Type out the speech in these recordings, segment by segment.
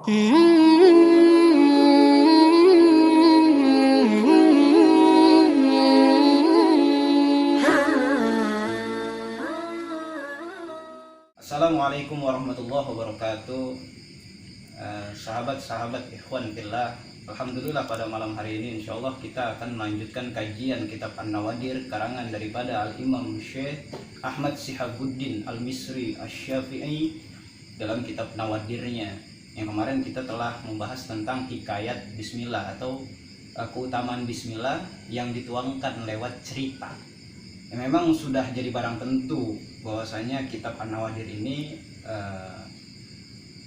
Assalamualaikum warahmatullahi wabarakatuh. Sahabat-sahabat ikhwan fillah, alhamdulillah pada malam hari ini insyaallah kita akan melanjutkan kajian kitab An-Nawadir karangan daripada Al-Imam Syekh Ahmad Shihabuddin Al-Misri Asy-Syafi'i dalam kitab Nawadirnya. Yang kemarin kita telah membahas tentang hikayat bismillah atau keutamaan bismillah yang dituangkan lewat cerita. Memang sudah jadi barang tentu bahwasanya kitab An-Nawadir ini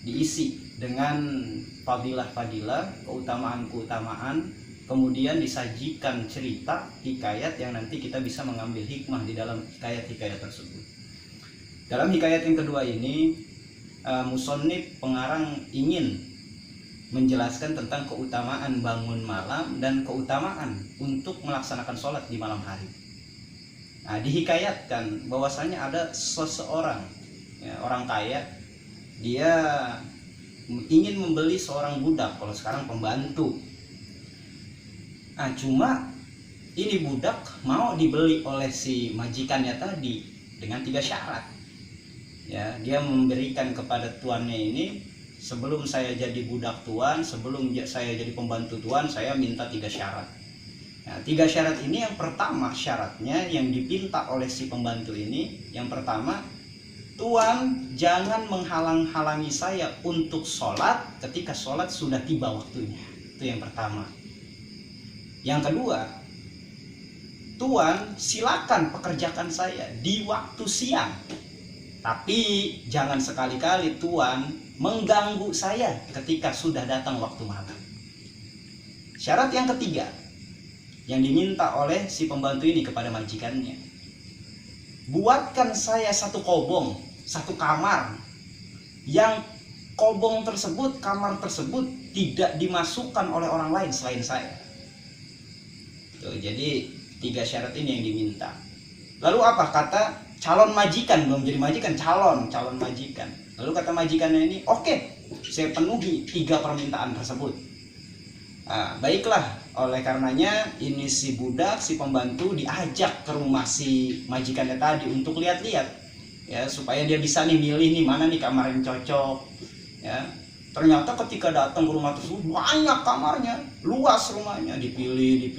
diisi dengan fadilah-fadilah, keutamaan-keutamaan, kemudian disajikan cerita, hikayat yang nanti kita bisa mengambil hikmah di dalam hikayat-hikayat tersebut. Dalam hikayat yang kedua ini, musannif pengarang ingin menjelaskan tentang keutamaan bangun malam dan keutamaan untuk melaksanakan sholat di malam hari. Nah, dihikayatkan bahwasanya ada seseorang, ya, orang kaya, dia ingin membeli seorang budak, kalau sekarang pembantu. Nah, cuma ini budak mau dibeli oleh si majikannya tadi dengan 3 syarat. Ya, dia memberikan kepada tuannya ini, sebelum saya jadi budak tuan, sebelum saya jadi pembantu tuan, saya minta 3 syarat. Nah, 3 syarat ini, yang pertama syaratnya yang dipinta oleh si pembantu ini, yang pertama, Tuan jangan menghalang-halangi saya untuk sholat ketika sholat sudah tiba waktunya. Itu yang pertama. Yang kedua, Tuan silakan pekerjakan saya di waktu siang, tapi jangan sekali-kali Tuan mengganggu saya ketika sudah datang waktu malam. Syarat yang ketiga yang diminta oleh si pembantu ini kepada majikannya, buatkan saya satu kobong, satu kamar, yang kobong tersebut, kamar tersebut tidak dimasukkan oleh orang lain selain saya. Tuh, jadi 3 syarat ini yang diminta. Lalu apa kata calon majikan, belum jadi majikan, calon majikan. Lalu kata majikannya ini, oke, saya penuhi 3 permintaan tersebut. Nah, baiklah, oleh karenanya ini si budak, si pembantu diajak ke rumah si majikannya tadi untuk lihat-lihat, ya, supaya dia bisa nih milih nih mana nih kamar yang cocok, ya. Ternyata ketika datang ke rumah tersebut banyak kamarnya, luas rumahnya, dipilih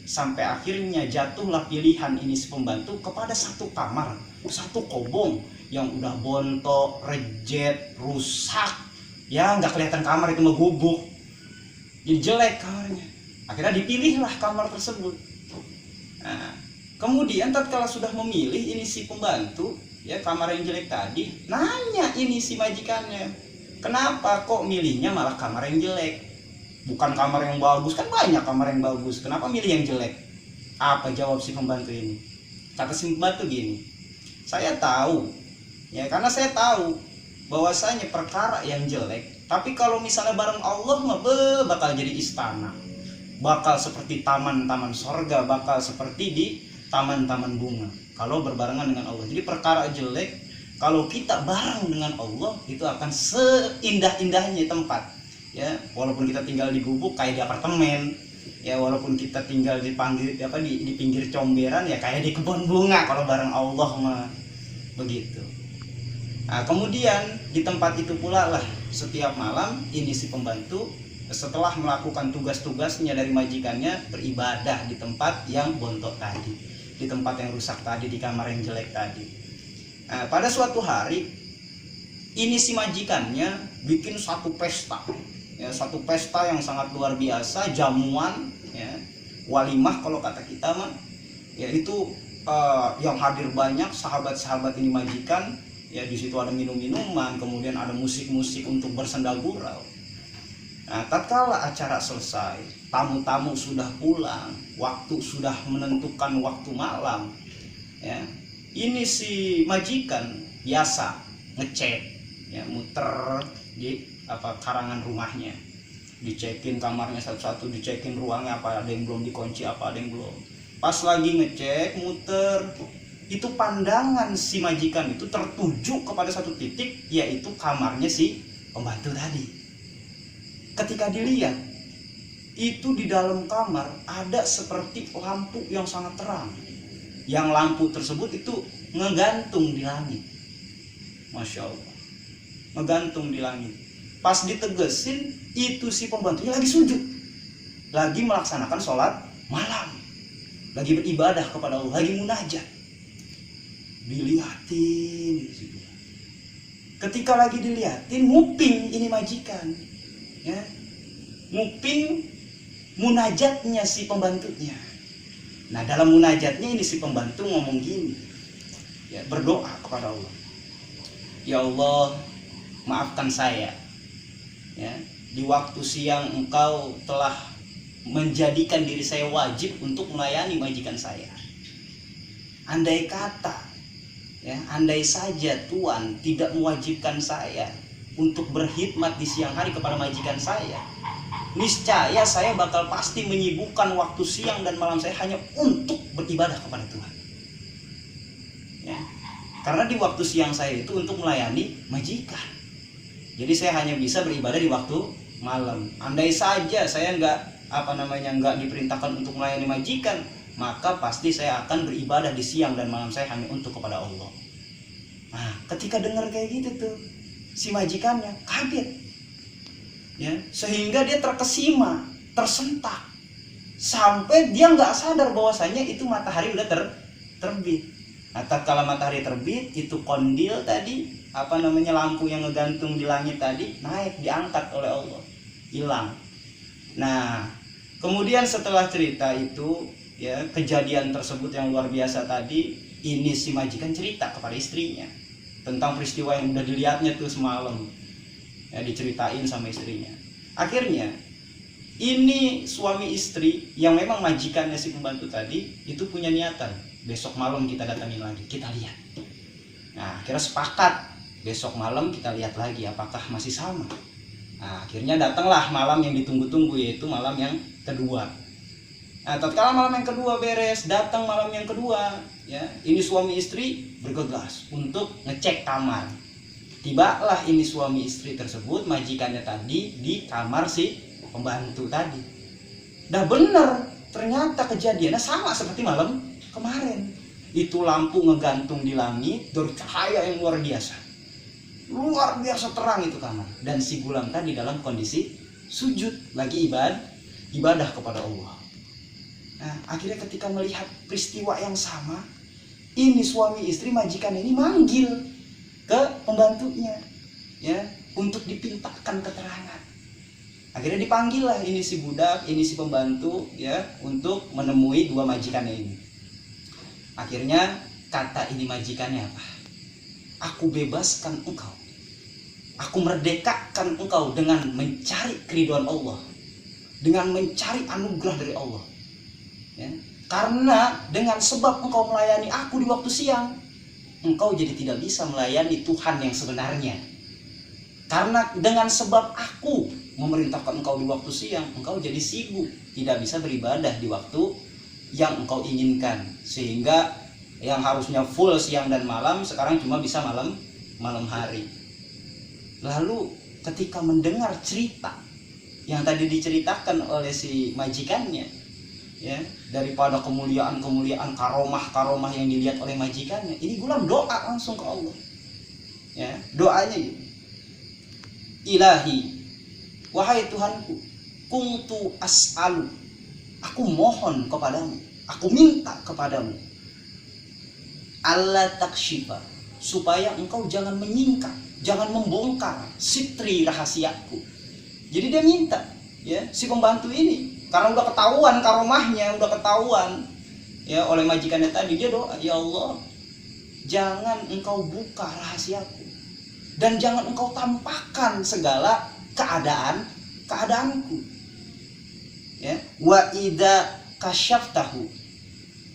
sampai akhirnya jatuhlah pilihan ini si pembantu kepada satu kamar, satu kobong yang udah bontok, rejet, rusak, ya nggak kelihatan kamar itu, mah gubuk. Jadi jelek kamarnya. Akhirnya dipilihlah kamar tersebut. Nah, kemudian tatkala sudah memilih ini si pembantu, ya, kamar yang jelek tadi, nanya ini si majikannya, kenapa kok milihnya malah kamar yang jelek? Bukan kamar yang bagus, kan banyak kamar yang bagus. Kenapa milih yang jelek? Apa jawab si pembantu ini? Kata si pembantu gini, saya tahu, ya, karena saya tahu bahwasanya perkara yang jelek, tapi kalau misalnya bareng Allah mah bakal jadi istana, bakal seperti taman-taman sorga, bakal seperti di taman-taman bunga kalau berbarengan dengan Allah. Jadi perkara jelek kalau kita bareng dengan Allah itu akan seindah-indahnya tempat, ya, walaupun kita tinggal di gubuk kayak di apartemen, ya, walaupun kita tinggal di pinggir comberan, ya kayak di kebun bunga kalau bareng Allah mah begitu. Nah, kemudian di tempat itu pula lah setiap malam ini si pembantu setelah melakukan tugas-tugasnya dari majikannya beribadah di tempat yang bontok tadi, di tempat yang rusak tadi, di kamar yang jelek tadi. Nah, pada suatu hari ini si majikannya bikin satu pesta, ya, satu pesta yang sangat luar biasa, jamuan, ya, walimah kalau kata kita mah, yaitu yang hadir banyak sahabat-sahabat ini majikan. Ya, di situ ada minum-minuman, kemudian ada musik-musik untuk bersenda gurau. Nah, tatkala acara selesai, tamu-tamu sudah pulang, waktu sudah menentukan waktu malam, ya, ini si majikan biasa ngecek, ya, muter di karangan rumahnya, dicekin kamarnya satu-satu, dicekin ruangnya apa ada yang belum dikunci, apa ada yang belum. Pas lagi ngecek, muter, itu pandangan si majikan itu tertuju kepada satu titik, yaitu kamarnya si pembantu tadi. Ketika dilihat, itu di dalam kamar ada seperti lampu yang sangat terang. Yang lampu tersebut itu ngegantung di langit. Masya Allah, ngegantung di langit. Pas ditegesin, itu si pembantunya lagi sujud, lagi melaksanakan sholat malam, lagi beribadah kepada Allah, lagi munajat. Dilihatin, ketika lagi dilihatin, nguping ini majikan, ya, nguping munajatnya si pembantunya. Nah, dalam munajatnya ini si pembantu ngomong gini, ya, berdoa kepada Allah, ya Allah, maafkan saya, ya, di waktu siang engkau telah menjadikan diri saya wajib untuk melayani majikan saya. Andai kata, ya, andai saja Tuhan tidak mewajibkan saya untuk berkhidmat di siang hari kepada majikan saya, niscaya saya bakal pasti menyibukkan waktu siang dan malam saya hanya untuk beribadah kepada Tuhan, ya. Karena di waktu siang saya itu untuk melayani majikan, jadi saya hanya bisa beribadah di waktu malam. Andai saja saya nggak diperintahkan untuk melayani majikan, maka pasti saya akan beribadah di siang dan malam saya hanya untuk kepada Allah. Nah, ketika dengar kayak gitu tuh, si majikannya kaget, ya, sehingga dia terkesima, tersentak, sampai dia nggak sadar bahwasanya itu matahari udah terbit. Nah, tatkala matahari terbit, itu kondil tadi, lampu yang ngegantung di langit tadi naik, diangkat oleh Allah, hilang. Nah, kemudian setelah cerita itu, ya, kejadian tersebut yang luar biasa tadi, ini si majikan cerita kepada istrinya tentang peristiwa yang udah dilihatnya tuh semalam, ya, diceritain sama istrinya. Akhirnya ini suami istri yang memang majikannya si pembantu tadi itu punya niatan, besok malam kita datangin lagi, kita lihat. Nah, akhirnya sepakat, besok malam kita lihat lagi apakah masih sama. Nah, akhirnya datanglah malam yang ditunggu-tunggu, yaitu malam yang kedua. Nah, tatkala malam yang kedua beres, datang malam yang kedua, ya, ini suami istri bergegas untuk ngecek kamar. Tibalah ini suami istri tersebut, majikannya tadi, di kamar si pembantu tadi. Dah bener, ternyata kejadiannya sama seperti malam kemarin. Itu lampu ngegantung di langit dari cahaya yang luar biasa. Luar biasa terang itu kamar. Dan si gulam tadi dalam kondisi sujud, lagi ibadah kepada Allah. Nah, akhirnya ketika melihat peristiwa yang sama, ini suami istri majikan ini manggil ke pembantunya, ya, untuk dipintakan keterangan. Akhirnya dipanggil lah ini si budak, ini si pembantu, ya, untuk menemui dua majikannya ini. Akhirnya kata ini majikannya apa? Aku bebaskan engkau, aku merdekakan engkau dengan mencari keridhaan Allah, dengan mencari anugerah dari Allah, ya. Karena dengan sebab engkau melayani aku di waktu siang, engkau jadi tidak bisa melayani Tuhan yang sebenarnya. Karena dengan sebab aku memerintahkan engkau di waktu siang, engkau jadi sibuk, tidak bisa beribadah di waktu yang engkau inginkan, sehingga yang harusnya full siang dan malam sekarang cuma bisa malam hari. Lalu ketika mendengar cerita yang tadi diceritakan oleh si majikannya, ya, daripada kemuliaan karomah yang dilihat oleh majikannya, ini gulam doa langsung ke Allah, ya, doanya gitu, Ilahi, wahai Tuhanku, kuntu as'alu, aku mohon kepadamu, aku minta kepadamu, Allah takshifa, supaya engkau jangan menyingkap, jangan membongkar sitri rahasiaku. Jadi dia minta, ya, si pembantu ini, karena udah ketahuan karomahnya, udah ketahuan, ya, oleh majikannya tadi, dia doa, ya Allah, jangan engkau buka rahasiaku, dan jangan engkau tampakkan segala keadaanku, ya. Wa idza kasyaftahu,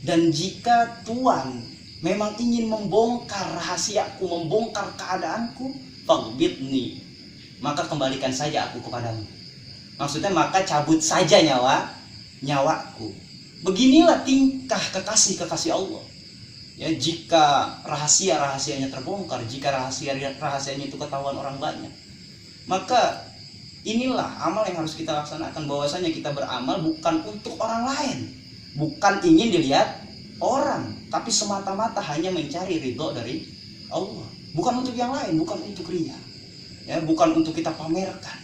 dan jika Tuhan memang ingin membongkar rahasiaku, membongkar keadaanku, faghbitni, maka kembalikan saja aku kepadamu. Maksudnya maka cabut saja nyawaku. Beginilah tingkah kekasih Allah, ya, jika rahasianya terbongkar, jika rahasianya itu ketahuan orang banyak, Maka inilah amal yang harus kita laksanakan, bahwasanya kita beramal bukan untuk orang lain, bukan ingin dilihat orang, tapi semata-mata hanya mencari ridho dari Allah, bukan untuk yang lain, bukan untuk riya, ya, bukan untuk kita pamerkan.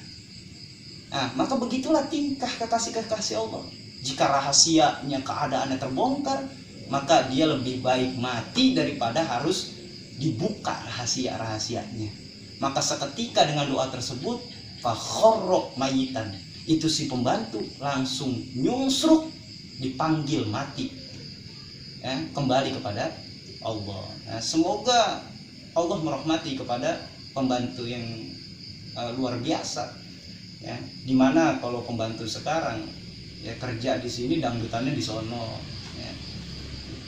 Nah, maka begitulah tingkah kekasih-kekasih Allah. Jika rahasianya keadaannya terbongkar, maka dia lebih baik mati daripada harus dibuka rahasia-rahasianya. Maka seketika dengan doa tersebut, fakhorro mayitan, itu si pembantu langsung nyungsruk, dipanggil mati, ya, kembali kepada Allah. Nah, semoga Allah merahmati kepada pembantu yang luar biasa, ya. Dimana kalau pembantu sekarang ya kerja di sini, dangdutannya di sono, ya.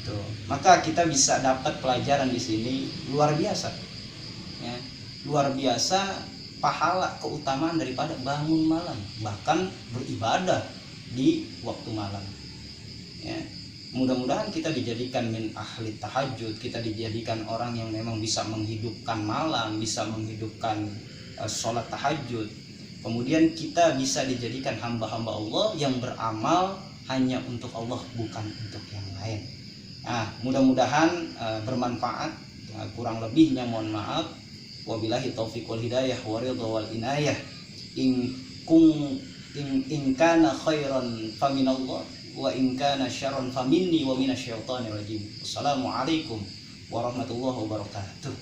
Gitu. Maka kita bisa dapat pelajaran di sini luar biasa, ya. Luar biasa pahala keutamaan daripada bangun malam, bahkan beribadah di waktu malam, ya. Mudah-mudahan kita dijadikan min ahli tahajud, kita dijadikan orang yang memang bisa menghidupkan malam, bisa menghidupkan sholat tahajud. Kemudian kita bisa dijadikan hamba-hamba Allah yang beramal hanya untuk Allah, bukan untuk yang lain. Nah, mudah-mudahan bermanfaat. Kurang lebihnya mohon maaf. Wabillahi taufiq wal hidayah wa ridha wal inayah. In kana khairan faminallah wa in kana syarran faminni wa minasyaitonir rajim. Assalamualaikum warahmatullahi wabarakatuh.